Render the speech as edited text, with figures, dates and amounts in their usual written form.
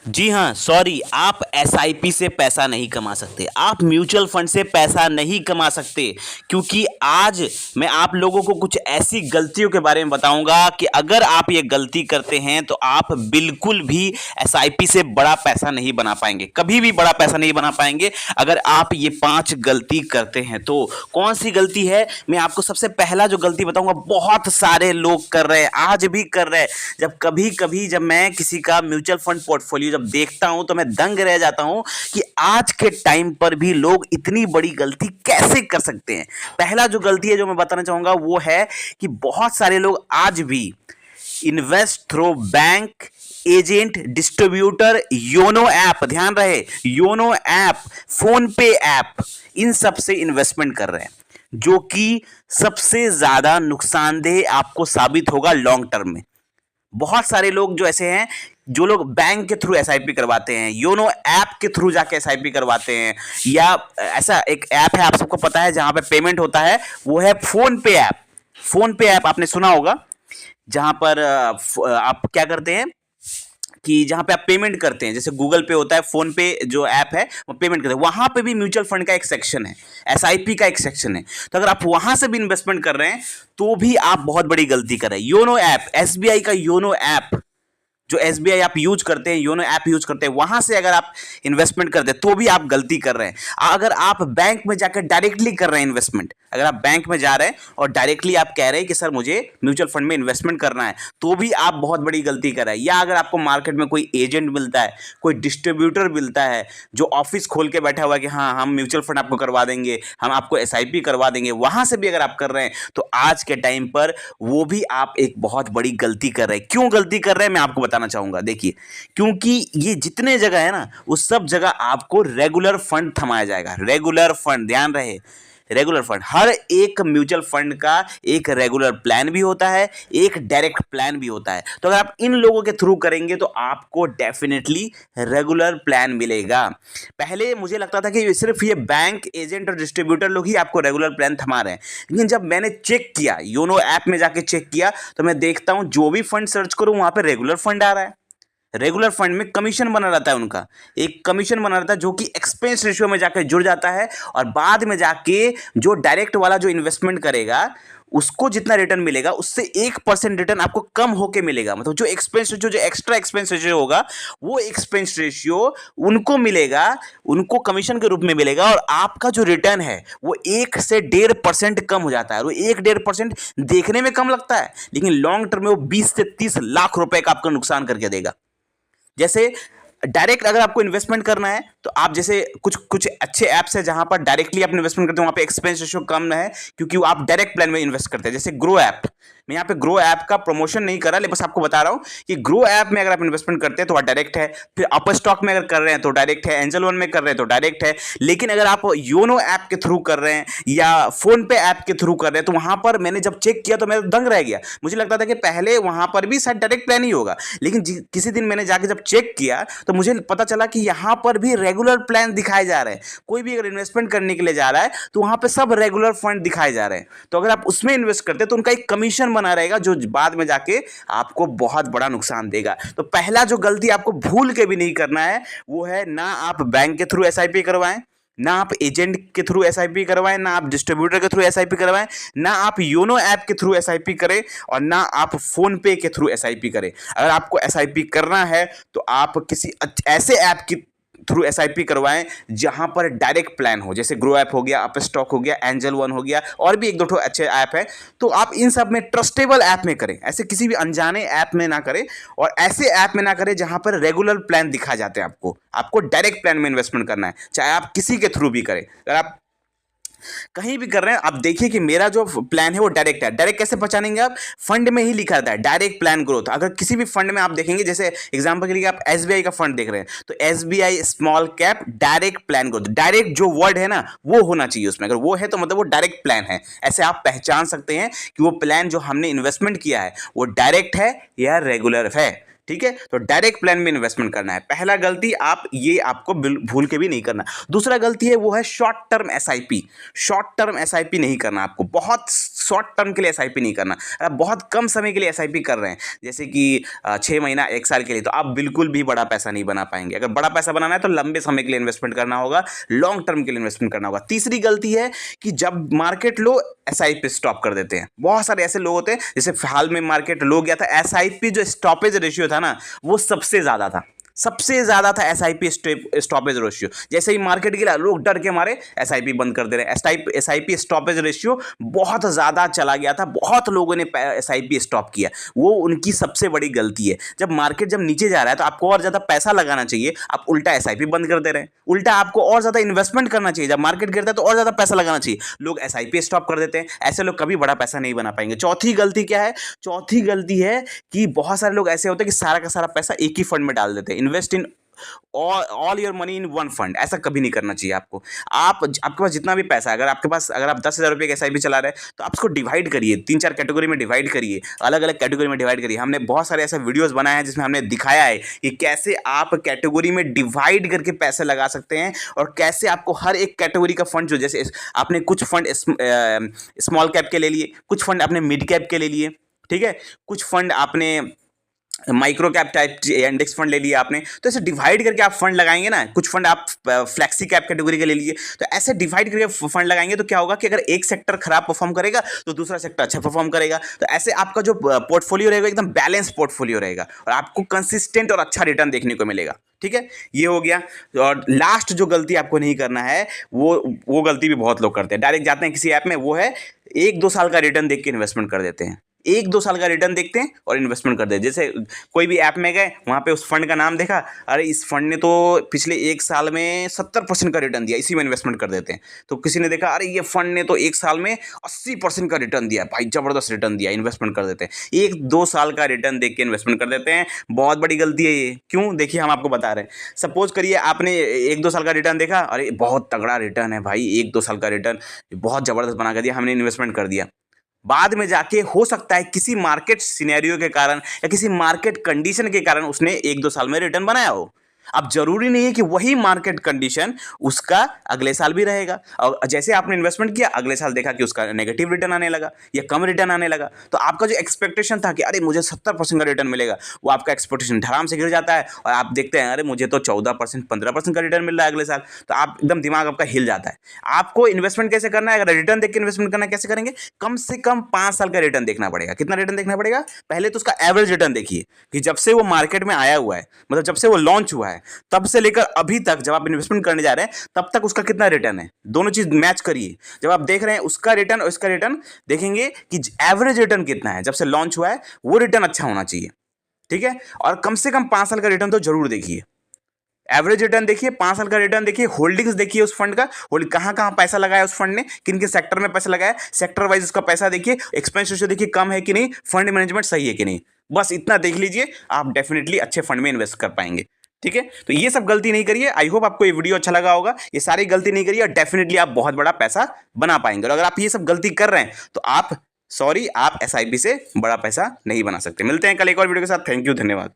जी हाँ, सॉरी, आप एसआईपी से पैसा नहीं कमा सकते, आप म्यूचुअल फंड से पैसा नहीं कमा सकते, क्योंकि आज मैं आप लोगों को कुछ ऐसी गलतियों के बारे में बताऊंगा कि अगर आप ये गलती करते हैं तो आप बिल्कुल भी एसआईपी से बड़ा पैसा नहीं बना पाएंगे, कभी भी बड़ा पैसा नहीं बना पाएंगे अगर आप ये 5 गलती करते हैं तो। कौन सी गलती है? मैं आपको सबसे पहला जो गलती बताऊंगा, बहुत सारे लोग कर रहे हैं, आज भी कर रहे हैं। जब कभी कभी जब मैं किसी का म्यूचुअल फंड पोर्टफोलियो जब देखता हूं तो मैं दंग रह जाता हूं कि आज के टाइम पर भी लोग इतनी बड़ी गलती कैसे कर सकते हैं। पहला जो गलती है जो मैं बताना चाहूंगा वो है कि बहुत सारे लोग आज भी invest through bank, agent, distributor, YONO app, ध्यान रहे, योनो ऐप, फोन पे ऐप, इन सब से इन्वेस्टमेंट कर रहे हैं, जो कि सबसे ज्यादा नुकसानदेह आपको साबित होगा लॉन्ग टर्म में। बहुत सारे लोग जो ऐसे हैं, जो लोग बैंक के थ्रू एसआईपी करवाते हैं, योनो ऐप के थ्रू जाके एसआईपी करवाते हैं, या ऐसा एक ऐप है आप सबको पता है जहां पे पेमेंट होता है, वो है फोन पे ऐप। फोन पे ऐप आपने सुना होगा, जहां पर आप क्या करते हैं कि जहां पे आप पेमेंट करते हैं, जैसे गूगल पे होता है, फोन पे जो ऐप है वो पेमेंट करते हैं, वहां पे भी म्यूचुअल फंड का एक सेक्शन है, एसआईपी का एक सेक्शन है। तो अगर आप वहां से भी इन्वेस्टमेंट कर रहे हैं तो भी आप बहुत बड़ी गलती कर रहे हैं। योनो ऐप, एसबीआई का योनो ऐप, जो एसबीआई आप यूज करते हैं, योनो ऐप यूज करते हैं, वहां से अगर आप इन्वेस्टमेंट करते हैं तो भी आप गलती कर रहे हैं। अगर आप बैंक में जाकर डायरेक्टली कर रहे हैं इन्वेस्टमेंट, अगर आप बैंक में जा रहे हैं और डायरेक्टली आप कह रहे हैं कि सर मुझे म्यूचुअल फंड में इन्वेस्टमेंट करना है, तो भी आप बहुत बड़ी गलती कर रहे हैं। या अगर आपको मार्केट में कोई एजेंट मिलता है, कोई डिस्ट्रीब्यूटर मिलता है जो ऑफिस खोल के बैठा हुआ है कि हाँ हम म्यूचुअल फंड आपको करवा देंगे, हम आपको एसआईपी करवा देंगे, वहां से भी अगर आप कर रहे हैं तो आज के टाइम पर वो भी आप एक बहुत बड़ी गलती कर रहे हैं। क्यों गलती कर रहे हैं मैं आपको बताना चाहूंगा। देखिए, क्योंकि ये जितने जगह है ना, उस सब जगह आपको रेगुलर फंड थमाया जाएगा। रेगुलर फंड, ध्यान रहे, रेगुलर फंड, हर एक म्यूचुअल फंड का एक रेगुलर प्लान भी होता है, एक डायरेक्ट प्लान भी होता है। तो अगर आप इन लोगों के थ्रू करेंगे तो आपको डेफिनेटली रेगुलर प्लान मिलेगा। पहले मुझे लगता था कि सिर्फ ये बैंक, एजेंट और डिस्ट्रीब्यूटर लोग ही आपको रेगुलर प्लान थमा रहे हैं, लेकिन जब मैंने चेक किया, योनो ऐप में जाके चेक किया, तो मैं देखता हूं जो भी फंड सर्च करूं वहां पर रेगुलर फंड आ रहा है। रेगुलर फंड में कमीशन बना रहता है, उनका एक कमीशन बना रहता है जो कि एक्सपेंस रेशियो में जाकर जुड़ जाता है, और बाद में जाके जो डायरेक्ट वाला जो इन्वेस्टमेंट करेगा उसको जितना रिटर्न मिलेगा उससे 1% रिटर्न आपको कम होके मिलेगा। मतलब जो एक्सपेंस रेशियो, जो एक्स्ट्रा एक्सपेंस रेशियो होगा, वो एक्सपेंस रेशियो उनको मिलेगा, उनको कमीशन के रूप में मिलेगा, और आपका जो रिटर्न है वो 1 से 1.5% कम हो जाता है। वो 1-1.5% देखने में कम लगता है, लेकिन लॉन्ग टर्म में वो 20 से 30 लाख रुपए का आपका नुकसान करके देगा। जैसे डायरेक्ट अगर आपको इन्वेस्टमेंट करना है तो आप, जैसे कुछ कुछ अच्छे ऐप्स है जहां पर डायरेक्टली आप इन्वेस्टमेंट करते हो, वहां पे एक्सपेंस रेशियो कम है, क्योंकि आप डायरेक्ट प्लान में इन्वेस्ट करते हैं। जैसे ग्रो ऐप, मैं यहाँ पे ग्रो ऐप का प्रमोशन नहीं कर रहा, लेकिन बस आपको बता रहा हूं कि ग्रो ऐप में अगर आप इन्वेस्टमेंट करते हैं तो डायरेक्ट है, फिर अपर स्टॉक में अगर कर रहे हैं तो डायरेक्ट है, एंजल वन में कर रहे हैं तो डायरेक्ट है। लेकिन अगर आप योनो ऐप के थ्रू कर रहे हैं या फोन पे ऐप के थ्रू कर रहे हैं तो वहां पर मैंने जब चेक किया तो मैं दंग रह गया। मुझे लगता था कि पहले वहां पर भी शायद डायरेक्ट प्लान ही होगा, लेकिन किसी दिन मैंने जाके जब चेक किया तो मुझे पता चला कि यहां पर भी रेगुलर प्लान दिखाए जा रहे हैं। कोई भी अगर इन्वेस्टमेंट करने के लिए जा रहा है तो वहां पे सब रेगुलर फंड दिखाए जा रहे हैं। तो अगर आप उसमें इन्वेस्ट करते हैं तो उनका एक कमीशन बना रहेगा जो बाद में जाके आपको बहुत बड़ा नुकसान देगा। तो पहला जो गलती आपको भूल के भी नहीं करना है वो है, ना आप बैंक के थ्रू एसआईपी करवाएं, ना आप एजेंट के थ्रू एसआईपी करवाएं, ना आप डिस्ट्रीब्यूटर के थ्रू एसआईपी करवाएं, ना आप योनो ऐप के थ्रू एसआईपी करें, और ना आप फोन पे के थ्रू एसआईपी करें। अगर आपको एसआईपी करना है तो आप किसी ऐसे ऐप की थ्रू एसआईपी करवाएं जहां पर डायरेक्ट प्लान हो, जैसे ग्रो ऐप हो गया, अप स्टॉक हो गया, एंजल वन हो गया, और भी एक दो अच्छे ऐप है। तो आप इन सब में ट्रस्टेबल ऐप में करें, ऐसे किसी भी अनजाने ऐप में ना करें, और ऐसे ऐप में ना करें जहां पर रेगुलर प्लान दिखा जाते हैं। आपको डायरेक्ट प्लान में इन्वेस्टमेंट करना है, चाहे आप किसी के थ्रू भी करें। अगर आप कहीं भी कर रहे हैं, आप देखिए कि मेरा जो प्लान है वो डायरेक्ट है। डायरेक्ट कैसे पहचानेंगे आप? फंड में ही लिखा रहता है डायरेक्ट प्लान ग्रोथ। अगर किसी भी फंड में आप देखेंगे, जैसे एग्जांपल के लिए आप एसबीआई का फंड देख रहे हैं तो SBI small cap direct plan growth, direct जो वर्ड है ना वो होना चाहिए उसमें। अगर वो है तो मतलब वो डायरेक्ट प्लान है। ऐसे आप पहचान सकते हैं कि वो प्लान जो हमने इन्वेस्टमेंट किया है वो डायरेक्ट है या रेगुलर है। ठीक है। तो डायरेक्ट प्लान में इन्वेस्टमेंट करना है, पहला गलती आप ये आपको भूल के भी नहीं करना। दूसरा गलती है वो है short term SIP. Short term SIP नहीं करना आपको, बहुत शॉर्ट टर्म के लिए एसआईपी नहीं करना। आप बहुत कम समय के लिए एसआईपी कर रहे हैं, जैसे कि 6 महीना 1 साल के लिए, तो आप बिल्कुल भी बड़ा पैसा नहीं बना पाएंगे। अगर बड़ा पैसा बनाना है तो लंबे समय के लिए इन्वेस्टमेंट करना होगा, लॉन्ग टर्म के लिए इन्वेस्टमेंट करना होगा। तीसरी गलती है कि जब मार्केट लो एसआईपी स्टॉप कर देते हैं। बहुत सारे ऐसे लोग होते हैं, जैसे हाल में मार्केट लो गया था, एसआईपी जो स्टॉपेज रेशियो था ना वो सबसे ज्यादा था, सबसे ज्यादा था एसआईपी स्टॉपेज रेशियो। जैसे ही मार्केट गिरा लोग डर के मारे एसआईपी बंद कर दे रहे हैं। एसआईपी स्टॉपेज रेशियो बहुत ज्यादा चला गया था, बहुत लोगों ने एसआईपी स्टॉप किया, वो उनकी सबसे बड़ी गलती है। जब मार्केट जब नीचे जा रहा है तो आपको और ज्यादा पैसा लगाना चाहिए, आप उल्टा एसआईपी बंद कर दे रहे हैं। उल्टा आपको और ज्यादा इन्वेस्टमेंट करना चाहिए, जब मार्केट गिरता है तो और ज्यादा पैसा लगाना चाहिए, लोग एसआईपी स्टॉप कर देते हैं। ऐसे लोग कभी बड़ा पैसा नहीं बना पाएंगे। चौथी गलती क्या है? चौथी गलती है कि बहुत सारे लोग ऐसे होते हैं कि सारा का सारा पैसा एक ही फंड में डाल देते हैं, invest in all your money in one fund. ऐसा कभी नहीं करना चाहिए आपको। आपके पास जितना भी पैसा है, अगर आप 10,000 रुपये का एसआईपी चला रहे हैं तो आप उसको डिवाइड करिए, 3-4 कैटेगरी में डिवाइड करिए, अलग अलग कैटेगरी में डिवाइड करिए। हमने बहुत सारे ऐसे वीडियोस बनाए हैं जिसमें हमने दिखाया है कि कैसे आप कैटेगरी में डिवाइड करके पैसे लगा सकते हैं, और कैसे आपको हर एक कैटेगरी का फंड, जो जैसे आपने कुछ फंड स्मॉल कैप के ले लिए, कुछ फंड आपने मिड कैप के ले लिए, ठीक है, कुछ फंड आपने micro cap type index fund ले लिया आपने, तो ऐसे डिवाइड करके आप फंड लगाएंगे ना। कुछ फंड आप फ्लेक्सी कैप कैटेगरी के ले लिए, तो ऐसे डिवाइड करके फंड लगाएंगे तो क्या होगा कि अगर एक सेक्टर खराब परफॉर्म करेगा तो दूसरा सेक्टर अच्छा परफॉर्म करेगा। तो ऐसे आपका जो पोर्टफोलियो रहेगा एकदम बैलेंस पोर्टफोलियो रहेगा, और आपको कंसिस्टेंट और अच्छा रिटर्न देखने को मिलेगा। ठीक है, ये हो गया। और लास्ट जो गलती आपको नहीं करना है, वो गलती भी बहुत लोग करते हैं, डायरेक्ट जाते हैं किसी ऐप में, वो है 1-2 साल का रिटर्न देख के इन्वेस्टमेंट कर देते हैं। 1-2 साल का रिटर्न देखते हैं और इन्वेस्टमेंट कर देते हैं। जैसे कोई भी ऐप में गए, वहाँ पे उस फंड का नाम देखा, अरे इस फंड ने तो पिछले 1 साल में 70% का रिटर्न दिया, इसी में इन्वेस्टमेंट कर देते हैं। तो किसी ने देखा, अरे ये फंड ने तो 1 साल में 80% का रिटर्न दिया, भाई जबरदस्त रिटर्न दिया, इन्वेस्टमेंट कर देते हैं। 1-2 साल का रिटर्न देख के इन्वेस्टमेंट कर देते हैं, बहुत बड़ी गलती है ये। क्यों? देखिए, हम आपको बता रहे हैं। सपोज करिए आपने 1-2 साल का रिटर्न देखा, अरे बहुत तगड़ा रिटर्न है भाई, 1-2 साल का रिटर्न बहुत जबरदस्त बना कर दिया, हमने इन्वेस्टमेंट कर दिया। बाद में जाके हो सकता है किसी मार्केट सिनेरियो के कारण या किसी मार्केट कंडीशन के कारण उसने 1-2 साल में रिटर्न बनाया हो। अब जरूरी नहीं है कि वही मार्केट कंडीशन उसका अगले साल भी रहेगा, और जैसे आपने इन्वेस्टमेंट किया, अगले साल देखा कि उसका नेगेटिव रिटर्न आने लगा या कम रिटर्न आने लगा, तो आपका जो एक्सपेक्टेशन था कि अरे मुझे 70% का रिटर्न मिलेगा, वो आपका एक्सपेक्टेशन धड़ाम से गिर जाता है, और आप देखते हैं अरे मुझे तो 14%, 15% का रिटर्न मिल रहा है अगले साल, तो आप एकदम दिमाग आपका हिल जाता है। आपको इन्वेस्टमेंट कैसे करना है? अगर रिटर्न देख के इन्वेस्टमेंट करना है, कैसे करेंगे? कम से कम 5 साल का रिटर्न देखना पड़ेगा। कितना रिटर्न देखना पड़ेगा? पहले तो उसका एवरेज रिटर्न देखिए कि जब से वो मार्केट में आया हुआ है, मतलब जब से वो लॉन्च हुआ है, तब से लेकर अभी तक जब आप इन्वेस्टमेंट करने जा रहे हैं तब तक उसका कितना रिटर्न है, दोनों चीज मैच करिए। जब आप देख रहे हैं उसका रिटर्न और इसका रिटर्न, देखेंगे कि एवरेज रिटर्न कितना है जब से लॉन्च हुआ है, वो रिटर्न अच्छा होना चाहिए। ठीक है, और कम से कम 5 साल का रिटर्न तो जरूर देखिए। एवरेज रिटर्न देखिए, 5 साल का रिटर्न देखिए, होल्डिंग्स देखिए उस फंड का, कहां कहां पैसा लगाया उस फंड ने, किन के सेक्टर में पैसा लगाया, सेक्टर वाइज उसका पैसा देखिए, एक्सपेंस रेशियो देखिए कम है कि नहीं, फंड मैनेजमेंट सही है कि नहीं, बस इतना देख लीजिए, आप डेफिनेटली अच्छे फंड में इन्वेस्ट कर पाएंगे। ठीक है, तो ये सब गलती नहीं करिए। आई होप आपको ये वीडियो अच्छा लगा होगा। ये सारी गलती नहीं करिए और डेफिनेटली आप बहुत बड़ा पैसा बना पाएंगे। और अगर आप ये सब गलती कर रहे हैं तो आप एसआईपी से बड़ा पैसा नहीं बना सकते। मिलते हैं कल एक और वीडियो के साथ। थैंक यू, धन्यवाद।